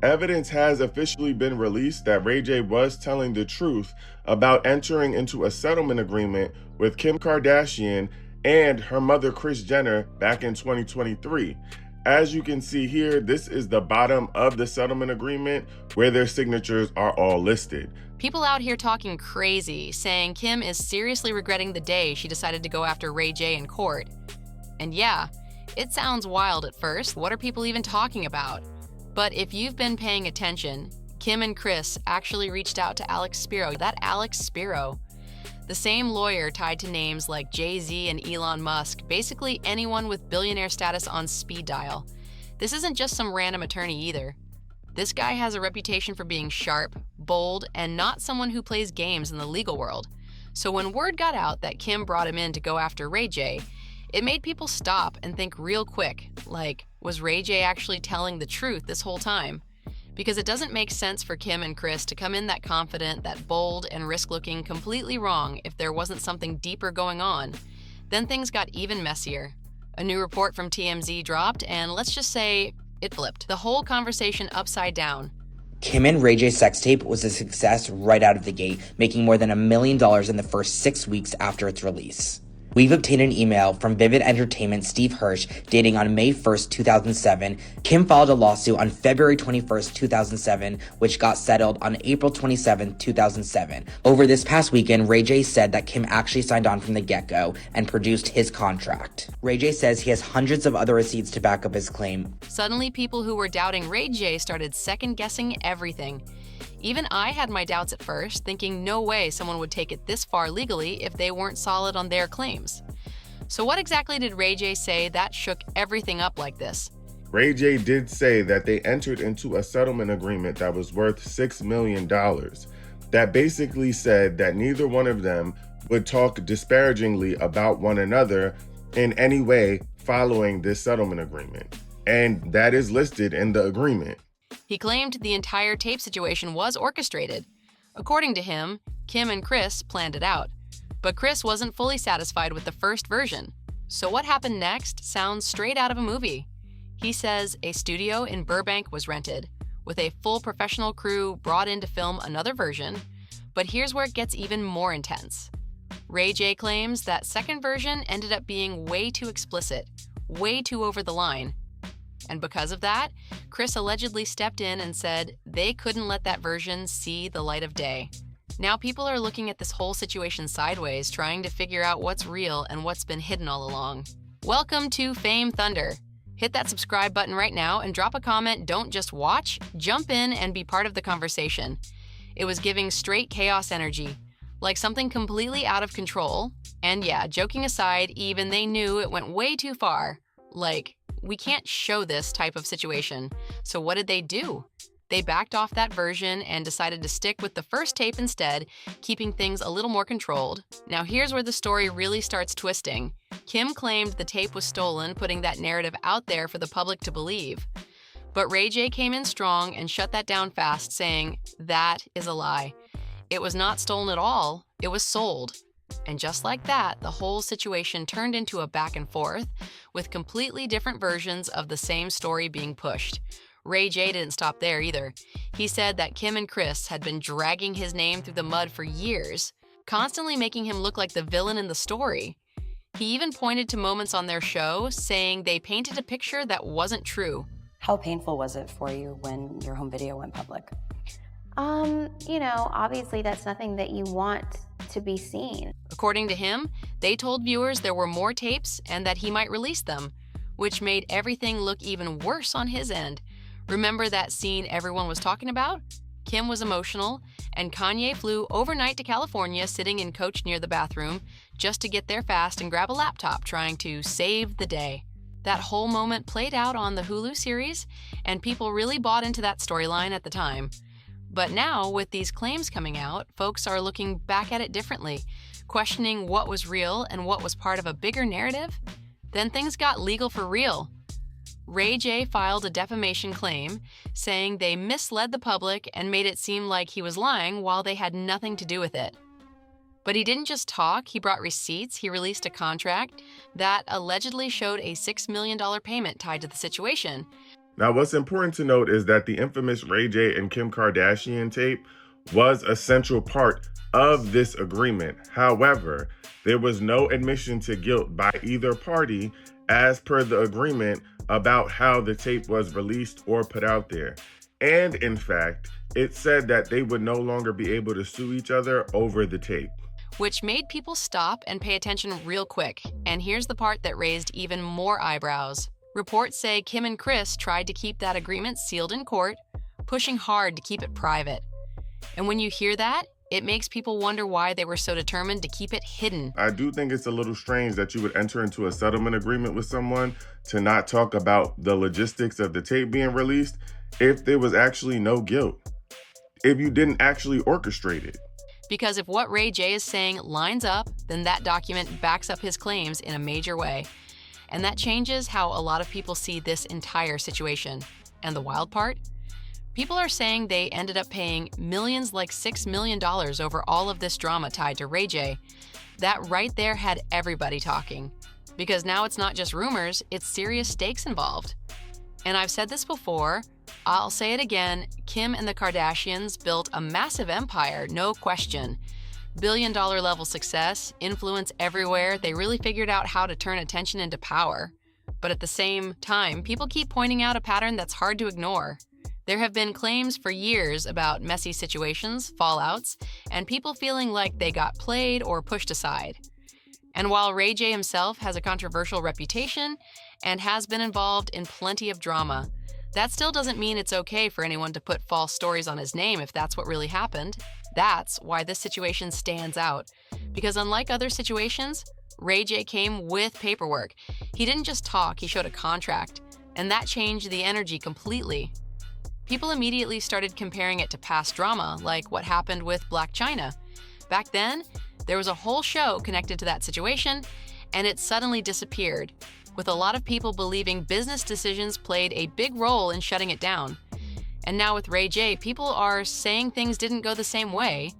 Evidence has officially been released that Ray J was telling the truth about entering into a settlement agreement with Kim Kardashian and her mother Kris Jenner back in 2023. As you can see here, this is the bottom of the settlement agreement where their signatures are all listed. People out here talking crazy, saying Kim is seriously regretting the day she decided to go after Ray J in court. And yeah, it sounds wild at first. What are people even talking about? But if you've been paying attention, Kim and Kris actually reached out to Alex Spiro. That Alex Spiro, the same lawyer tied to names like Jay-Z and Elon Musk, basically anyone with billionaire status on speed dial. This isn't just some random attorney either. This guy has a reputation for being sharp, bold, and not someone who plays games in the legal world. So when word got out that Kim brought him in to go after Ray J, it made people stop and think real quick, like, was Ray J actually telling the truth this whole time? Because it doesn't make sense for Kim and Kris to come in that confident, that bold, and risk-looking completely wrong if there wasn't something deeper going on. Then things got even messier. A new report from TMZ dropped, and let's just say it flipped the whole conversation upside down. Kim and Ray J's sex tape was a success right out of the gate, making more than $1 million in the first 6 weeks after its release. We've obtained an email from Vivid Entertainment Steve Hirsch dating on May 1st, 2007. Kim filed a lawsuit on February 21st, 2007, which got settled on April 27, 2007. Over this past weekend, Ray J said that Kim actually signed on from the get-go and produced his contract. Ray J says he has hundreds of other receipts to back up his claim. Suddenly, people who were doubting Ray J started second-guessing everything. Even I had my doubts at first, thinking no way someone would take it this far legally if they weren't solid on their claims. So what exactly did Ray J say that shook everything up like this? Ray J did say that they entered into a settlement agreement that was worth $6 million. That basically said that neither one of them would talk disparagingly about one another in any way following this settlement agreement. And that is listed in the agreement. He claimed the entire tape situation was orchestrated. According to him, Kim and Kris planned it out. But Kris wasn't fully satisfied with the first version. So what happened next sounds straight out of a movie. He says a studio in Burbank was rented, with a full professional crew brought in to film another version. But here's where it gets even more intense. Ray J claims that second version ended up being way too explicit, way too over the line. And because of that, Kris allegedly stepped in and said they couldn't let that version see the light of day. Now people are looking at this whole situation sideways, trying to figure out what's real and what's been hidden all along. Welcome to Fame Thunder. Hit that subscribe button right now and drop a comment. Don't just watch, jump in and be part of the conversation. It was giving straight chaos energy, like something completely out of control. And yeah, joking aside, even they knew it went way too far. Like, we can't show this type of situation. So what did they do? They backed off that version and decided to stick with the first tape instead, keeping things a little more controlled. Now here's where the story really starts twisting. Kim claimed the tape was stolen, putting that narrative out there for the public to believe. But Ray J came in strong and shut that down fast, saying, that is a lie. It was not stolen at all, it was sold. And just like that, the whole situation turned into a back and forth, with completely different versions of the same story being pushed. Ray J didn't stop there either. He said that Kim and Kris had been dragging his name through the mud for years, constantly making him look like the villain in the story. He even pointed to moments on their show, saying they painted a picture that wasn't true. How painful was it for you when your home video went public? Obviously that's nothing that you want to be seen. According to him, they told viewers there were more tapes and that he might release them, which made everything look even worse on his end. Remember that scene everyone was talking about? Kim was emotional, and Kanye flew overnight to California, sitting in coach near the bathroom, just to get there fast and grab a laptop, trying to save the day. That whole moment played out on the Hulu series, and people really bought into that storyline at the time. But now, with these claims coming out, folks are looking back at it differently, questioning what was real and what was part of a bigger narrative. Then things got legal for real. Ray J filed a defamation claim, saying they misled the public and made it seem like he was lying while they had nothing to do with it. But he didn't just talk, he brought receipts. He released a contract that allegedly showed a $6 million payment tied to the situation. Now, what's important to note is that the infamous Ray J and Kim Kardashian tape was a central part of this agreement. However, there was no admission to guilt by either party as per the agreement about how the tape was released or put out there. And in fact, it said that they would no longer be able to sue each other over the tape. Which made people stop and pay attention real quick. And here's the part that raised even more eyebrows. Reports say Kim and Kris tried to keep that agreement sealed in court, pushing hard to keep it private. And when you hear that, it makes people wonder why they were so determined to keep it hidden. I do think it's a little strange that you would enter into a settlement agreement with someone to not talk about the logistics of the tape being released if there was actually no guilt, if you didn't actually orchestrate it. Because if what Ray J is saying lines up, then that document backs up his claims in a major way. And that changes how a lot of people see this entire situation. And the wild part? People are saying they ended up paying millions, like $6 million over all of this drama tied to Ray J. That right there had everybody talking. Because now it's not just rumors, it's serious stakes involved. And I've said this before, I'll say it again, Kim and the Kardashians built a massive empire, no question. Billion-dollar level success, influence everywhere, they really figured out how to turn attention into power. But at the same time, people keep pointing out a pattern that's hard to ignore. There have been claims for years about messy situations, fallouts, and people feeling like they got played or pushed aside. And while Ray J himself has a controversial reputation and has been involved in plenty of drama, that still doesn't mean it's okay for anyone to put false stories on his name if that's what really happened. That's why this situation stands out. Because unlike other situations, Ray J came with paperwork. He didn't just talk, he showed a contract. And that changed the energy completely. People immediately started comparing it to past drama, like what happened with Blac Chyna. Back then, there was a whole show connected to that situation, and it suddenly disappeared, with a lot of people believing business decisions played a big role in shutting it down. And now with Ray J, people are saying things didn't go the same way,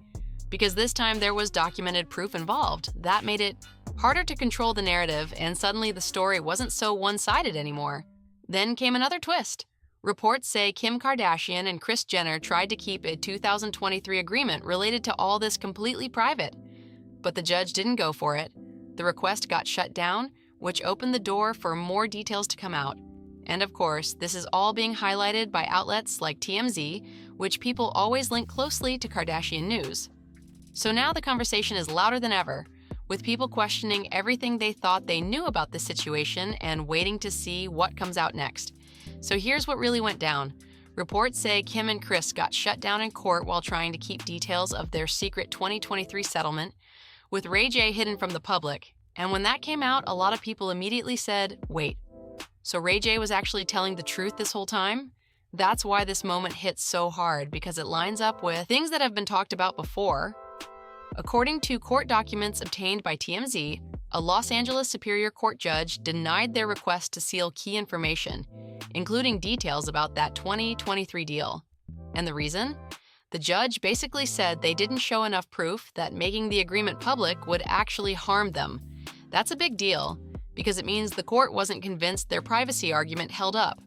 because this time there was documented proof involved. That made it harder to control the narrative, and suddenly the story wasn't so one-sided anymore. Then came another twist. Reports say Kim Kardashian and Kris Jenner tried to keep a 2023 agreement related to all this completely private. But the judge didn't go for it. The request got shut down, which opened the door for more details to come out. And of course, this is all being highlighted by outlets like TMZ, which people always link closely to Kardashian news. So now the conversation is louder than ever, with people questioning everything they thought they knew about this situation and waiting to see what comes out next. So here's what really went down. Reports say Kim and Kris got shut down in court while trying to keep details of their secret 2023 settlement, with Ray J hidden from the public. And when that came out, a lot of people immediately said, wait, so Ray J was actually telling the truth this whole time? That's why this moment hits so hard, because it lines up with things that have been talked about before. According to court documents obtained by TMZ, a Los Angeles Superior Court judge denied their request to seal key information, including details about that 2023 deal. And the reason? The judge basically said they didn't show enough proof that making the agreement public would actually harm them. That's a big deal, because it means the court wasn't convinced their privacy argument held up.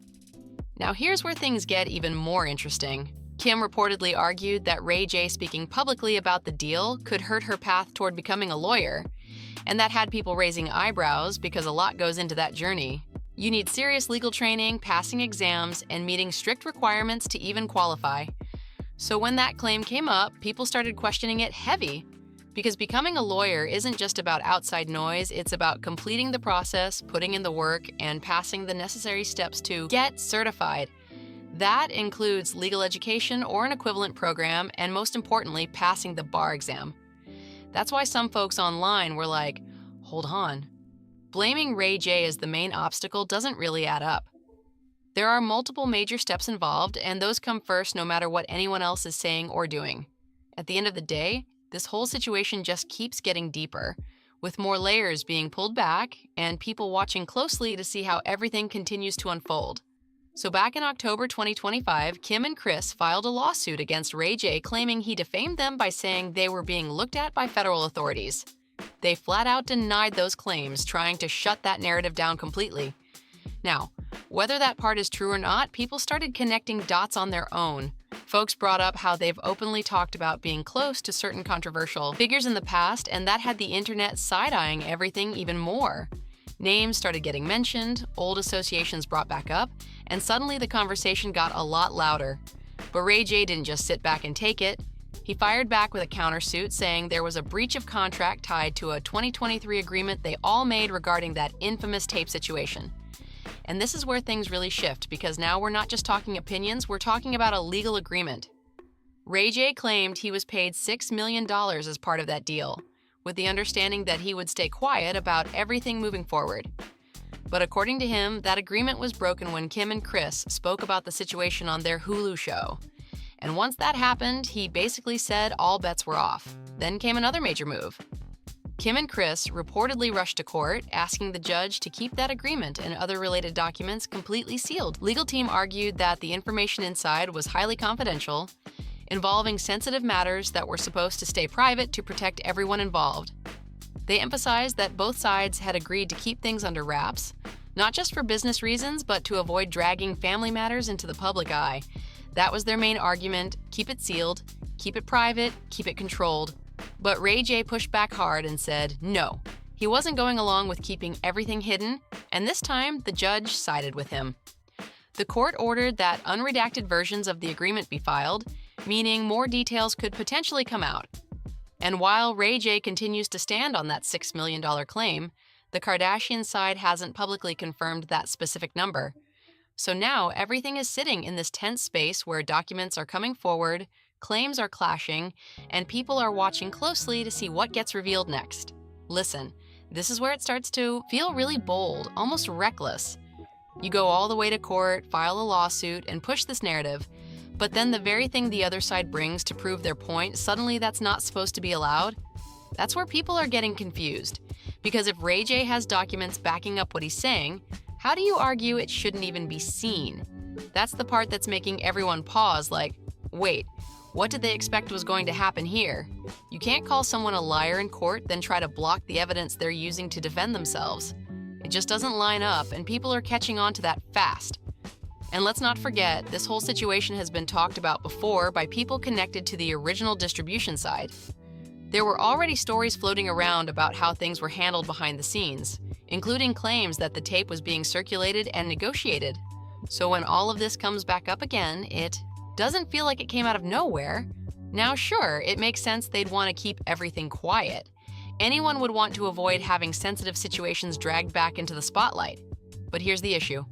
Now here's where things get even more interesting. Kim reportedly argued that Ray J speaking publicly about the deal could hurt her path toward becoming a lawyer, and that had people raising eyebrows because a lot goes into that journey. You need serious legal training, passing exams, and meeting strict requirements to even qualify. So when that claim came up, people started questioning it heavy, because becoming a lawyer isn't just about outside noise, it's about completing the process, putting in the work, and passing the necessary steps to get certified. That includes legal education or an equivalent program, and most importantly, passing the bar exam. That's why some folks online were like, hold on. Blaming Ray J as the main obstacle doesn't really add up. There are multiple major steps involved, and those come first no matter what anyone else is saying or doing. At the end of the day, this whole situation just keeps getting deeper, with more layers being pulled back and people watching closely to see how everything continues to unfold. So back in October 2025, Kim and Kris filed a lawsuit against Ray J claiming he defamed them by saying they were being looked at by federal authorities. They flat out denied those claims, trying to shut that narrative down completely. Now, Whether that part is true or not, people started connecting dots on their own. Folks brought up how they've openly talked about being close to certain controversial figures in the past, and that had the internet side-eyeing everything even more. Names started getting mentioned, old associations brought back up, and suddenly the conversation got a lot louder. But Ray J didn't just sit back and take it. He fired back with a countersuit saying there was a breach of contract tied to a 2023 agreement they all made regarding that infamous tape situation. And this is where things really shift, because now we're not just talking opinions, we're talking about a legal agreement. Ray J claimed he was paid $6 million as part of that deal, with the understanding that he would stay quiet about everything moving forward. But according to him, that agreement was broken when Kim and Kris spoke about the situation on their Hulu show. And once that happened, he basically said all bets were off. Then came another major move. Kim and Kris reportedly rushed to court, asking the judge to keep that agreement and other related documents completely sealed. Legal team argued that the information inside was highly confidential, involving sensitive matters that were supposed to stay private to protect everyone involved. They emphasized that both sides had agreed to keep things under wraps, not just for business reasons, but to avoid dragging family matters into the public eye. That was their main argument: keep it sealed, keep it private, keep it controlled. But Ray J pushed back hard and said no. He wasn't going along with keeping everything hidden, and this time the judge sided with him. The court ordered that unredacted versions of the agreement be filed, meaning more details could potentially come out. And while Ray J continues to stand on that $6 million claim, the Kardashian side hasn't publicly confirmed that specific number. So now everything is sitting in this tense space where documents are coming forward, claims are clashing, and people are watching closely to see what gets revealed next. Listen, this is where it starts to feel really bold, almost reckless. You go all the way to court, file a lawsuit, and push this narrative, but then the very thing the other side brings to prove their point, suddenly that's not supposed to be allowed? That's where people are getting confused. Because if Ray J has documents backing up what he's saying, how do you argue it shouldn't even be seen? That's the part that's making everyone pause, like, wait, what did they expect was going to happen here? You can't call someone a liar in court, then try to block the evidence they're using to defend themselves. It just doesn't line up, and people are catching on to that fast. And let's not forget, this whole situation has been talked about before by people connected to the original distribution side. There were already stories floating around about how things were handled behind the scenes, including claims that the tape was being circulated and negotiated. So when all of this comes back up again, it doesn't feel like it came out of nowhere. Now sure, it makes sense they'd want to keep everything quiet. Anyone would want to avoid having sensitive situations dragged back into the spotlight. But here's the issue.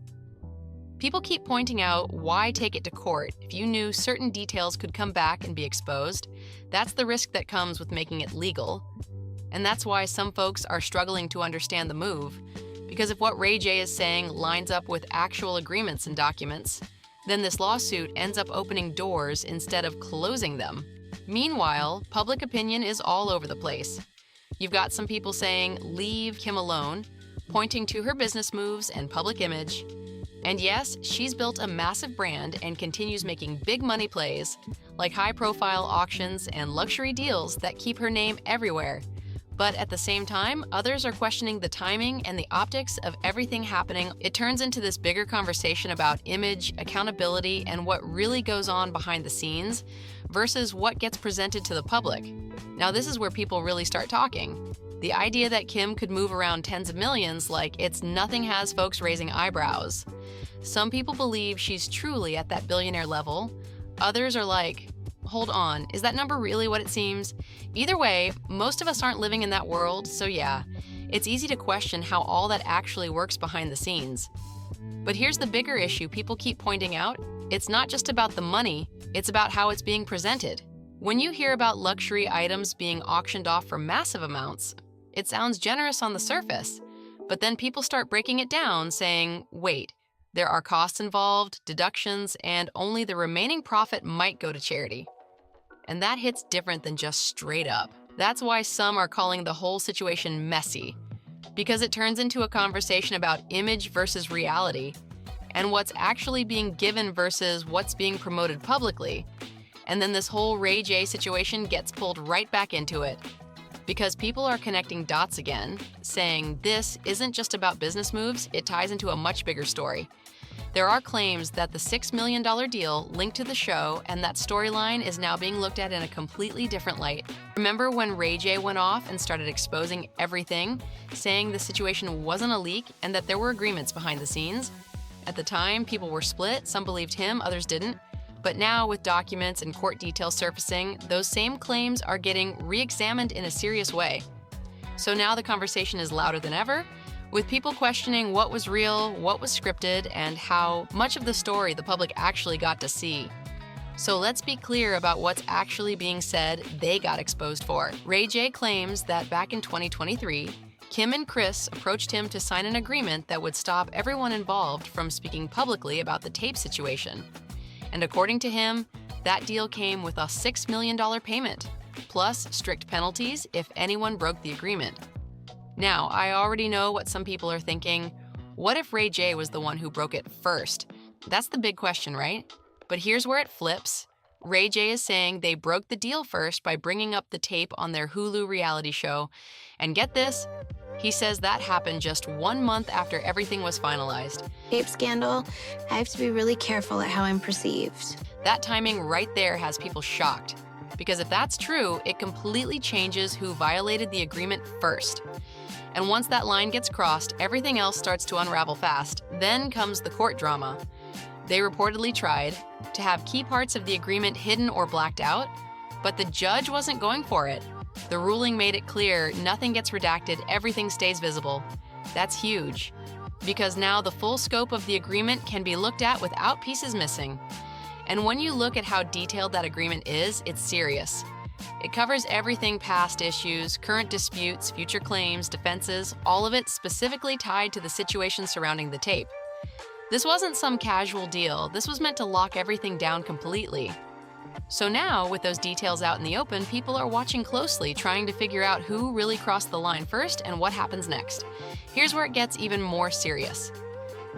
People keep pointing out, why take it to court if you knew certain details could come back and be exposed? That's the risk that comes with making it legal. And that's why some folks are struggling to understand the move. Because if what Ray J is saying lines up with actual agreements and documents, then this lawsuit ends up opening doors instead of closing them. Meanwhile, public opinion is all over the place. You've got some people saying, leave Kim alone, pointing to her business moves and public image. And yes, she's built a massive brand and continues making big money plays, like high-profile auctions and luxury deals that keep her name everywhere. But at the same time, others are questioning the timing and the optics of everything happening. It turns into this bigger conversation about image, accountability, and what really goes on behind the scenes versus what gets presented to the public. Now this is where people really start talking. The idea that Kim could move around tens of millions like it's nothing has folks raising eyebrows. Some people believe she's truly at that billionaire level. Others are like, hold on, is that number really what it seems? Either way, most of us aren't living in that world, so yeah, it's easy to question how all that actually works behind the scenes. But here's the bigger issue people keep pointing out. It's not just about the money, it's about how it's being presented. When you hear about luxury items being auctioned off for massive amounts, it sounds generous on the surface, but then people start breaking it down, saying, wait, there are costs involved, deductions, and only the remaining profit might go to charity. And that hits different than just straight up. That's why some are calling the whole situation messy, because it turns into a conversation about image versus reality, and what's actually being given versus what's being promoted publicly. And then this whole Ray J situation gets pulled right back into it. because people are connecting dots again, saying this isn't just about business moves, it ties into a much bigger story. There are claims that the $6 million deal linked to the show and that storyline is now being looked at in a completely different light. Remember when Ray J went off and started exposing everything, saying the situation wasn't a leak and that there were agreements behind the scenes? At the time, people were split, some believed him, others didn't. But now, with documents and court details surfacing, those same claims are getting re-examined in a serious way. So now the conversation is louder than ever, with people questioning what was real, what was scripted, and how much of the story the public actually got to see. So let's be clear about what's actually being said they got exposed for. Ray J claims that back in 2023, Kim and Kris approached him to sign an agreement that would stop everyone involved from speaking publicly about the tape situation. And according to him, that deal came with a $6 million payment, plus strict penalties if anyone broke the agreement. Now, I already know what some people are thinking. What if Ray J was the one who broke it first? That's the big question, right? But here's where it flips. Ray J is saying they broke the deal first by bringing up the tape on their Hulu reality show. And get this, he says that happened just 1 month after everything was finalized. Tape scandal, I have to be really careful at how I'm perceived. That timing right there has people shocked. Because if that's true, it completely changes who violated the agreement first. And once that line gets crossed, everything else starts to unravel fast. Then comes the court drama. They reportedly tried to have key parts of the agreement hidden or blacked out, but the judge wasn't going for it. The ruling made it clear nothing gets redacted, everything stays visible. That's huge, because now the full scope of the agreement can be looked at without pieces missing. And when you look at how detailed that agreement is, it's serious. It covers everything past issues, current disputes, future claims, defenses, all of it specifically tied to the situation surrounding the tape. This wasn't some casual deal. This was meant to lock everything down completely. So now, with those details out in the open, people are watching closely, trying to figure out who really crossed the line first and what happens next. Here's where it gets even more serious.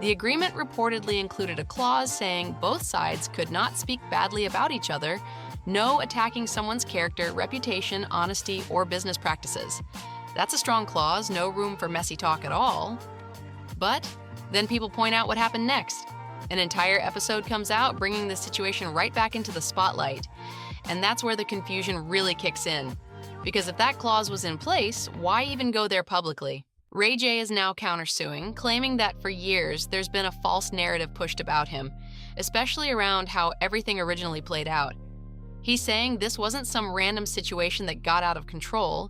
The agreement reportedly included a clause saying both sides could not speak badly about each other, no attacking someone's character, reputation, honesty, or business practices. That's a strong clause, no room for messy talk at all. But then people point out what happened next. An entire episode comes out, bringing the situation right back into the spotlight. And that's where the confusion really kicks in. Because if that clause was in place, why even go there publicly? Ray J is now countersuing, claiming that for years there's been a false narrative pushed about him, especially around how everything originally played out. He's saying this wasn't some random situation that got out of control,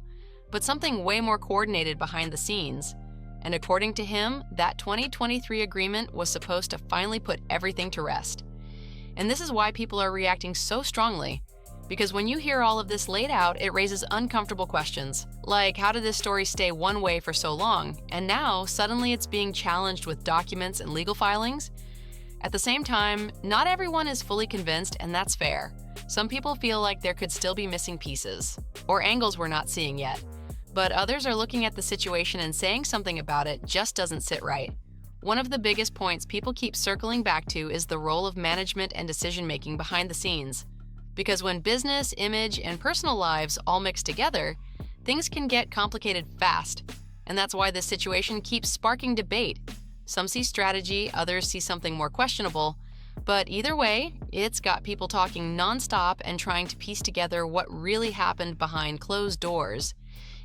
but something way more coordinated behind the scenes. And according to him, that 2023 agreement was supposed to finally put everything to rest. And this is why people are reacting so strongly, because when you hear all of this laid out, it raises uncomfortable questions, like how did this story stay one way for so long, and now suddenly it's being challenged with documents and legal filings? At the same time, not everyone is fully convinced, and that's fair. Some people feel like there could still be missing pieces, or angles we're not seeing yet. But others are looking at the situation and saying something about it just doesn't sit right. One of the biggest points people keep circling back to is the role of management and decision-making behind the scenes. Because when business, image, and personal lives all mix together, things can get complicated fast. And that's why this situation keeps sparking debate. Some see strategy, others see something more questionable. But either way, it's got people talking nonstop and trying to piece together what really happened behind closed doors.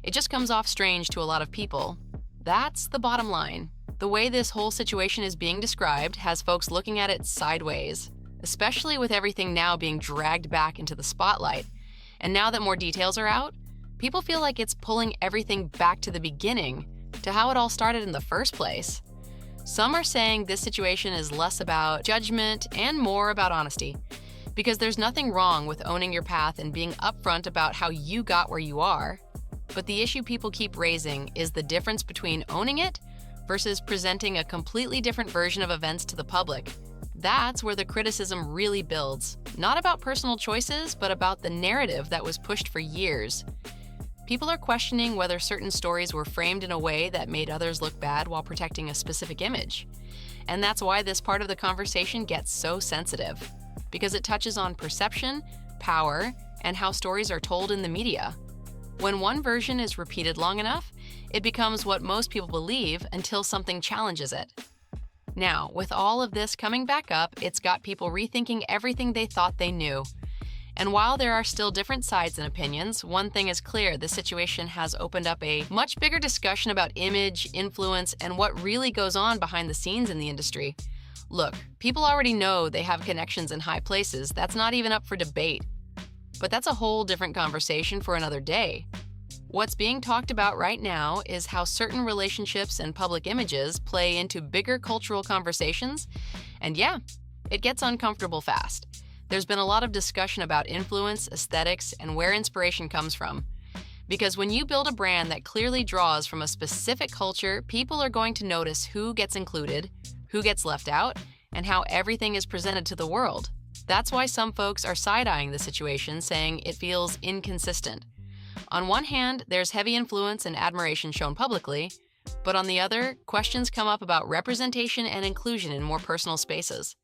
It just comes off strange to a lot of people. That's the bottom line. The way this whole situation is being described has folks looking at it sideways, especially with everything now being dragged back into the spotlight. And now that more details are out, people feel like it's pulling everything back to the beginning, to how it all started in the first place. Some are saying this situation is less about judgment and more about honesty, because there's nothing wrong with owning your path and being upfront about how you got where you are. But the issue people keep raising is the difference between owning it versus presenting a completely different version of events to the public. That's where the criticism really builds, not about personal choices, but about the narrative that was pushed for years. People are questioning whether certain stories were framed in a way that made others look bad while protecting a specific image. And that's why this part of the conversation gets so sensitive, because it touches on perception, power, and how stories are told in the media. When one version is repeated long enough, it becomes what most people believe until something challenges it. Now, with all of this coming back up, it's got people rethinking everything they thought they knew. And while there are still different sides and opinions, one thing is clear: the situation has opened up a much bigger discussion about image, influence, and what really goes on behind the scenes in the industry. Look, people already know they have connections in high places. That's not even up for debate. But that's a whole different conversation for another day. What's being talked about right now is how certain relationships and public images play into bigger cultural conversations. And yeah, it gets uncomfortable fast. There's been a lot of discussion about influence, aesthetics, and where inspiration comes from. Because when you build a brand that clearly draws from a specific culture, people are going to notice who gets included, who gets left out, and how everything is presented to the world. That's why some folks are side-eyeing the situation, saying it feels inconsistent. On one hand, there's heavy influence and admiration shown publicly, but on the other, questions come up about representation and inclusion in more personal spaces.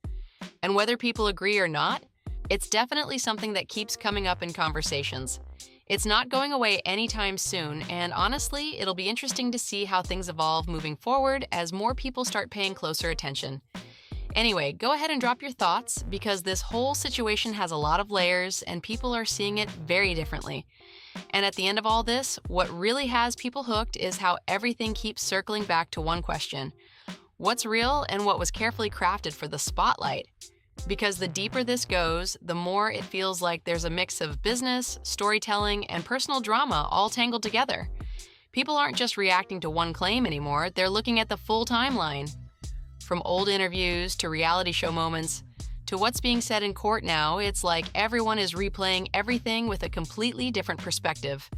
And whether people agree or not, it's definitely something that keeps coming up in conversations. It's not going away anytime soon, and honestly, it'll be interesting to see how things evolve moving forward as more people start paying closer attention. Anyway, go ahead and drop your thoughts, because this whole situation has a lot of layers and people are seeing it very differently. And at the end of all this, what really has people hooked is how everything keeps circling back to one question: what's real and what was carefully crafted for the spotlight? Because the deeper this goes, the more it feels like there's a mix of business, storytelling, and personal drama all tangled together. People aren't just reacting to one claim anymore, they're looking at the full timeline. From old interviews to reality show moments to what's being said in court now, it's like everyone is replaying everything with a completely different perspective.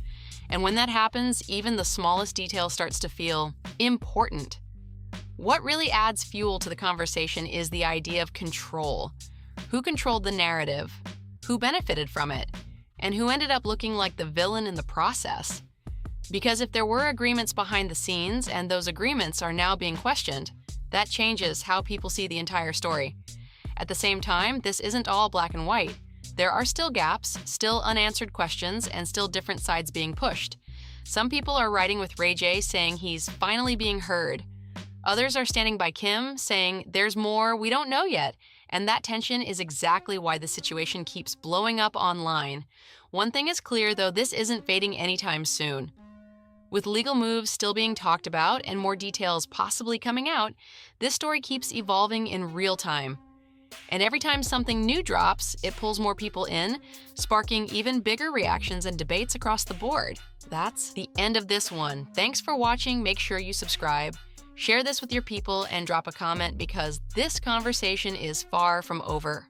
And when that happens, even the smallest detail starts to feel important. What really adds fuel to the conversation is the idea of control. Who controlled the narrative? Who benefited from it? And who ended up looking like the villain in the process? Because if there were agreements behind the scenes and those agreements are now being questioned, that changes how people see the entire story. At the same time, this isn't all black and white. There are still gaps, still unanswered questions, and still different sides being pushed. Some people are writing with Ray J saying he's finally being heard. Others are standing by Kim, saying there's more we don't know yet, and that tension is exactly why the situation keeps blowing up online. One thing is clear, though: this isn't fading anytime soon. With legal moves still being talked about and more details possibly coming out, this story keeps evolving in real time. And every time something new drops, it pulls more people in, sparking even bigger reactions and debates across the board. That's the end of this one. Thanks for watching. Make sure you subscribe. Share this with your people and drop a comment, because this conversation is far from over.